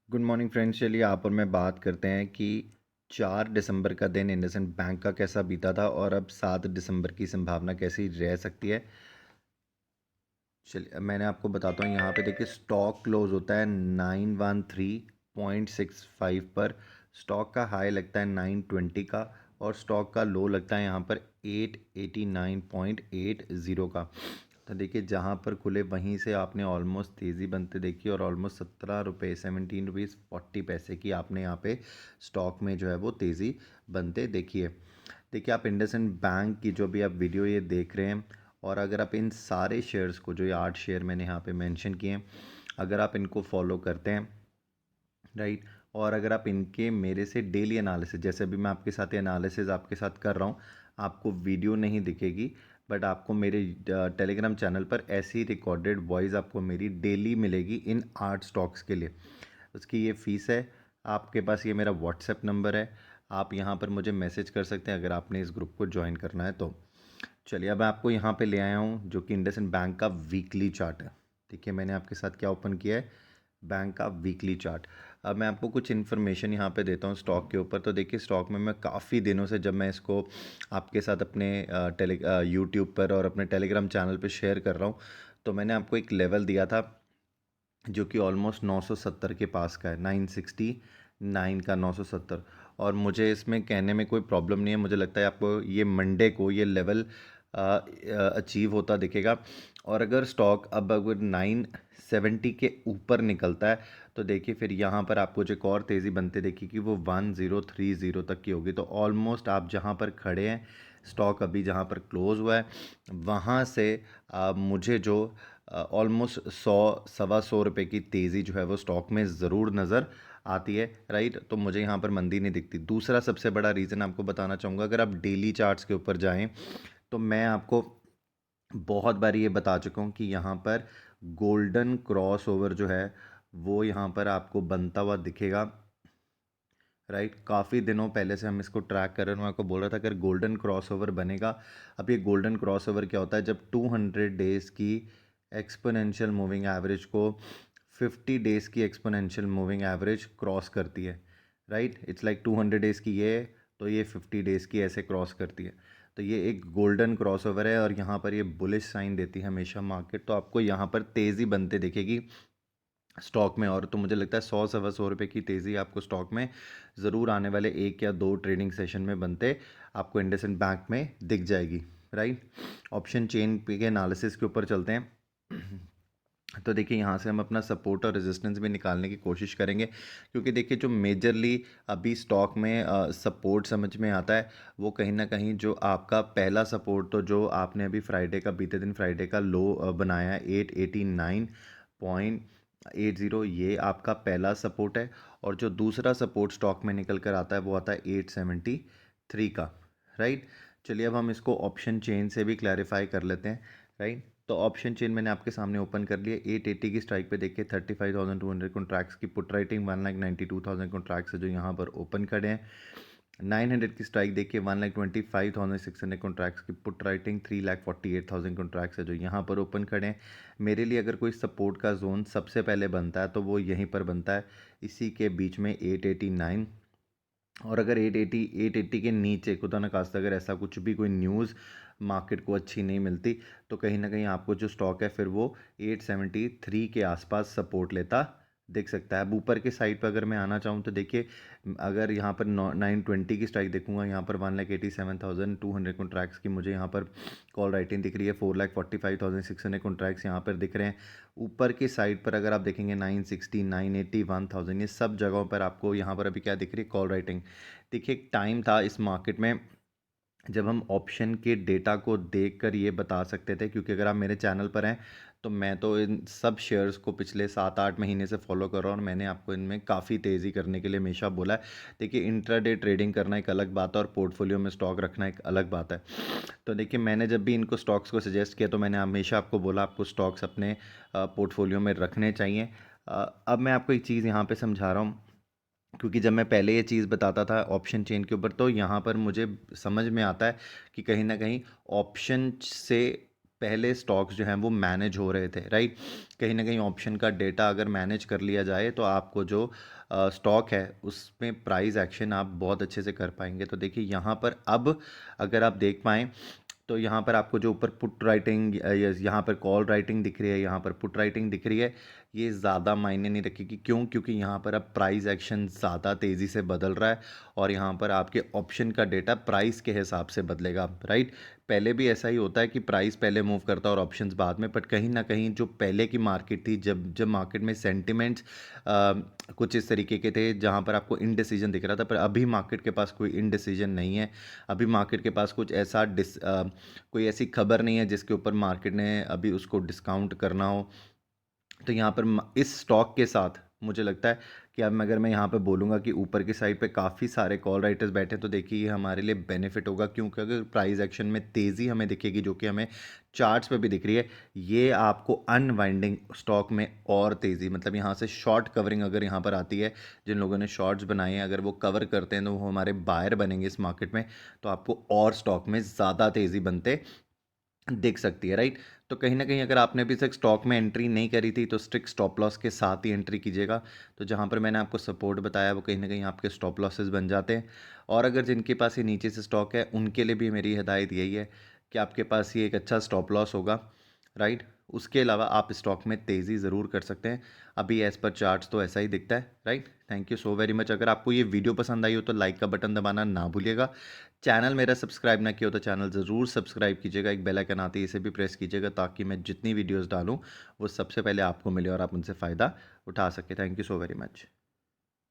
Good morning friends. चलिए आप और मैं बात करते हैं कि 4 दिसंबर का दिन इंडसइंड बैंक का कैसा बीता था और अब 7 दिसंबर की संभावना कैसी रह सकती है। चलिए अब मैंने आपको बताता हूँ। यहाँ पे देखिए स्टॉक क्लोज होता है 913.65 पर। स्टॉक का हाई लगता है 920 का और स्टॉक का लो लगता है यहाँ पर 889.80 का। तो देखिए जहाँ पर खुले वहीं से आपने ऑलमोस्ट तेज़ी बनते देखी और ऑलमोस्ट 17 रुपये 17 रुपीज़ 40 पैसे की आपने यहाँ पे स्टॉक में जो है वो तेज़ी बनते देखी है। देखिए आप इंडसइंड बैंक की जो भी आप वीडियो ये देख रहे हैं और अगर आप इन सारे शेयर्स को, जो ये 8 शेयर मैंने यहाँ पे मेंशन किए हैं, अगर आप इनको फॉलो करते हैं, राइट, और अगर आप इनके मेरे से डेली एनालिसिस, जैसे अभी मैं आपके साथ एनालिसिस आपके साथ कर रहा हूँ, आपको वीडियो नहीं दिखेगी बट आपको मेरे टेलीग्राम चैनल पर ऐसी रिकॉर्डेड वॉइस आपको मेरी डेली मिलेगी इन 8 स्टॉक्स के लिए। उसकी ये फ़ीस है। आपके पास ये मेरा व्हाट्सएप नंबर है, आप यहाँ पर मुझे मैसेज कर सकते हैं अगर आपने इस ग्रुप को ज्वाइन करना है तो। चलिए अब मैं आपको यहाँ पे ले आया हूँ जो कि इंडसइंड बैंक का वीकली चार्ट है। देखिए मैंने आपके साथ क्या ओपन किया है, बैंक का वीकली चार्ट। अब मैं आपको कुछ इन्फॉर्मेशन यहाँ पे देता हूँ स्टॉक के ऊपर। तो देखिए स्टॉक में मैं काफ़ी दिनों से, जब मैं इसको आपके साथ अपने यूट्यूब पर और अपने टेलीग्राम चैनल पे शेयर कर रहा हूँ, तो मैंने आपको एक लेवल दिया था जो कि ऑलमोस्ट 970 के पास का है, 969 का 970। और मुझे इसमें कहने में कोई प्रॉब्लम नहीं है। मुझे लगता है आपको ये मंडे को ये लेवल अचीव होता दिखेगा। और अगर स्टॉक अब अगर 970 के ऊपर निकलता है तो देखिए फिर यहाँ पर आपको जो एक और तेज़ी बनते देखिए कि वो 1030 तक की होगी। तो ऑलमोस्ट आप जहाँ पर खड़े हैं, स्टॉक अभी जहाँ पर क्लोज़ हुआ है, वहाँ से मुझे जो ऑलमोस्ट 100 सवा 100 रुपये की तेज़ी जो है वो स्टॉक में ज़रूर नज़र आती है, राइट। तो मुझे यहाँ पर मंदी नहीं दिखती। दूसरा सबसे बड़ा रीज़न आपको बताना चाहूँगा, अगर आप डेली चार्ट्स के ऊपर जाएं तो मैं आपको बहुत बार ये बता चुका हूँ कि यहाँ पर गोल्डन क्रॉस ओवर जो है वो यहाँ पर आपको बनता हुआ दिखेगा, राइट। काफ़ी दिनों पहले से हम इसको ट्रैक कर रहे हैं। मैं आपको बोल रहा था अगर गोल्डन क्रॉसओवर बनेगा। अब ये गोल्डन क्रॉसओवर क्या होता है, जब 200 डेज़ की एक्सपोनेंशियल मूविंग एवरेज को 50 डेज़ की एक्सपोनेंशियल मूविंग एवरेज क्रॉस करती है, राइट। इट्स लाइक 200 डेज़ की ये, तो ये 50 डेज़ की ऐसे क्रॉस करती है। तो ये एक गोल्डन क्रॉसओवर है और यहाँ पर ये बुलिश साइन देती है हमेशा मार्केट। तो आपको यहाँ पर तेज़ी बनते दिखेगी स्टॉक में। और तो मुझे लगता है 100 सवा 100 रुपये की तेज़ी आपको स्टॉक में ज़रूर आने वाले 1 या 2 ट्रेडिंग सेशन में बनते आपको इंडसइंड बैंक में दिख जाएगी, राइट। ऑप्शन चेन के एनालिसिस के ऊपर चलते हैं। तो देखिए यहाँ से हम अपना सपोर्ट और रेजिस्टेंस भी निकालने की कोशिश करेंगे, क्योंकि देखिए जो मेजरली अभी स्टॉक में सपोर्ट समझ में आता है वो कहीं ना कहीं जो आपका पहला सपोर्ट, तो जो आपने अभी फ्राइडे का, बीते दिन फ्राइडे का लो बनाया है 889.80, ये आपका पहला सपोर्ट है। और जो दूसरा सपोर्ट स्टॉक में निकल कर आता है वो आता है 873 का, राइट। चलिए अब हम इसको ऑप्शन चेन से भी क्लैरिफाई कर लेते हैं, राइट। तो ऑप्शन चेन मैंने आपके सामने ओपन कर लिया। 880 की स्ट्राइक पे देखिए 35,200 कॉन्ट्रैक्ट्स की पुट राइटिंग, 1,92,000 कॉन्ट्रैक्ट्स है जो यहाँ पर ओपन खड़े हैं। 900 की स्ट्राइक देखिए 1,25,600 कॉन्ट्रैक्ट्स की पुट राइटिंग, 3,48,000 कॉन्ट्रैक्ट्स है जो यहाँ पर ओपन खड़े हैं। मेरे लिए अगर कोई सपोर्ट का जोन सबसे पहले बनता है तो वो यहीं पर बनता है, इसी के बीच में 889। और अगर 880 के नीचे खुदा न खास्ता अगर ऐसा कुछ भी कोई न्यूज़ मार्केट को अच्छी नहीं मिलती, तो कहीं ना कहीं आपको जो स्टॉक है फिर वो 873 के आसपास सपोर्ट लेता दिख सकता है। अब ऊपर के साइड पर अगर मैं आना चाहूँ तो देखिए अगर यहाँ पर 920 की स्ट्राइक देखूंगा, यहाँ पर 1,87,200 कॉन्ट्रैक्ट्स की मुझे यहाँ पर कॉल राइटिंग दिख रही है। 4,45,600 कॉन्ट्रैक्ट्स यहाँ पर दिख रहे हैं। ऊपर की साइड पर अगर आप देखेंगे 960, 980, 1,000, ये सब जगहों पर आपको यहाँ पर अभी क्या दिख रही है, कॉल राइटिंग। देखिए एक टाइम था इस मार्केट में जब हम ऑप्शन के डेटा को देखकर ये बता सकते थे, क्योंकि अगर आप मेरे चैनल पर हैं तो मैं तो इन सब शेयर्स को पिछले 7-8 महीने से फॉलो कर रहा हूँ और मैंने आपको इनमें काफ़ी तेज़ी करने के लिए हमेशा बोला है। देखिए इंट्राडे ट्रेडिंग करना एक अलग बात है और पोर्टफोलियो में स्टॉक रखना एक अलग बात है। तो देखिए मैंने जब भी इनको स्टॉक्स को सजेस्ट किया तो मैंने हमेशा आपको बोला आपको स्टॉक्स अपने पोर्टफोलियो में रखने चाहिए। अब मैं आपको एक चीज़ यहाँ पे समझा रहा हूँ, क्योंकि जब मैं पहले ये चीज़ बताता था ऑप्शन चेन के ऊपर तो यहाँ पर मुझे समझ में आता है कि कहीं ना कहीं ऑप्शन से पहले स्टॉक्स जो हैं वो मैनेज हो रहे थे, राइट। कहीं ना कहीं ऑप्शन का डेटा अगर मैनेज कर लिया जाए तो आपको जो स्टॉक है उसमें प्राइस एक्शन आप बहुत अच्छे से कर पाएंगे। तो देखिए यहाँ पर अब अगर आप देख पाएँ तो यहाँ पर आपको जो ऊपर पुट राइटिंग, यहाँ पर कॉल राइटिंग दिख रही है, यहाँ पर पुट राइटिंग दिख रही है, ये ज़्यादा मायने नहीं रखेगी। क्यों? क्योंकि यहाँ पर अब प्राइस एक्शन ज़्यादा तेज़ी से बदल रहा है और यहाँ पर आपके ऑप्शन का डेटा प्राइस के हिसाब से बदलेगा, राइट। पहले भी ऐसा ही होता है कि प्राइस पहले मूव करता है और ऑप्शंस बाद में, बट कहीं ना कहीं जो पहले की मार्केट थी, जब जब मार्केट में सेंटिमेंट्स कुछ इस तरीके के थे जहाँ पर आपको इनडिसीजन दिख रहा था, पर अभी मार्केट के पास कोई इनडिसीजन नहीं है। अभी मार्केट के पास कुछ ऐसा कोई ऐसी खबर नहीं है जिसके ऊपर मार्केट ने अभी उसको डिस्काउंट करना हो। तो यहाँ पर इस स्टॉक के साथ मुझे लगता है कि अब अगर मैं यहाँ पे बोलूँगा कि ऊपर की साइड पे काफ़ी सारे कॉल राइटर्स बैठे, तो देखिए ये हमारे लिए बेनिफिट होगा, क्योंकि अगर प्राइस एक्शन में तेज़ी हमें दिखेगी जो कि हमें चार्ट्स पे भी दिख रही है, ये आपको अनवाइंडिंग स्टॉक में और तेज़ी, मतलब यहाँ से शॉर्ट कवरिंग अगर यहाँ पर आती है, जिन लोगों ने शॉर्ट्स बनाए हैं अगर वो कवर करते हैं तो वो हमारे बायर बनेंगे इस मार्केट में, तो आपको और स्टॉक में ज़्यादा तेज़ी बनते दिख सकती है, राइट। तो कहीं ना कहीं अगर आपने अभी तक स्टॉक में एंट्री नहीं करी थी तो स्ट्रिक्ट स्टॉप लॉस के साथ ही एंट्री कीजिएगा। तो जहाँ पर मैंने आपको सपोर्ट बताया वो कहीं ना कहीं आपके स्टॉप लॉसेस बन जाते हैं। और अगर जिनके पास ये नीचे से स्टॉक है उनके लिए भी मेरी हिदायत यही है कि आपके पास ये एक अच्छा स्टॉप लॉस होगा, राइट। उसके अलावा आप स्टॉक में तेज़ी ज़रूर कर सकते हैं। अभी एज़ पर चार्ट्स तो ऐसा ही दिखता है, right. Thank you so very much. अगर आपको ये वीडियो पसंद आई हो तो लाइक का बटन दबाना ना भूलिएगा। चैनल मेरा सब्सक्राइब ना किया हो तो चैनल ज़रूर सब्सक्राइब कीजिएगा। एक बेल आइकन आती है, इसे भी प्रेस कीजिएगा ताकि मैं जितनी वीडियोस डालूं वो सबसे पहले आपको मिले और आप उनसे फ़ायदा उठा सकें। Thank you so very much.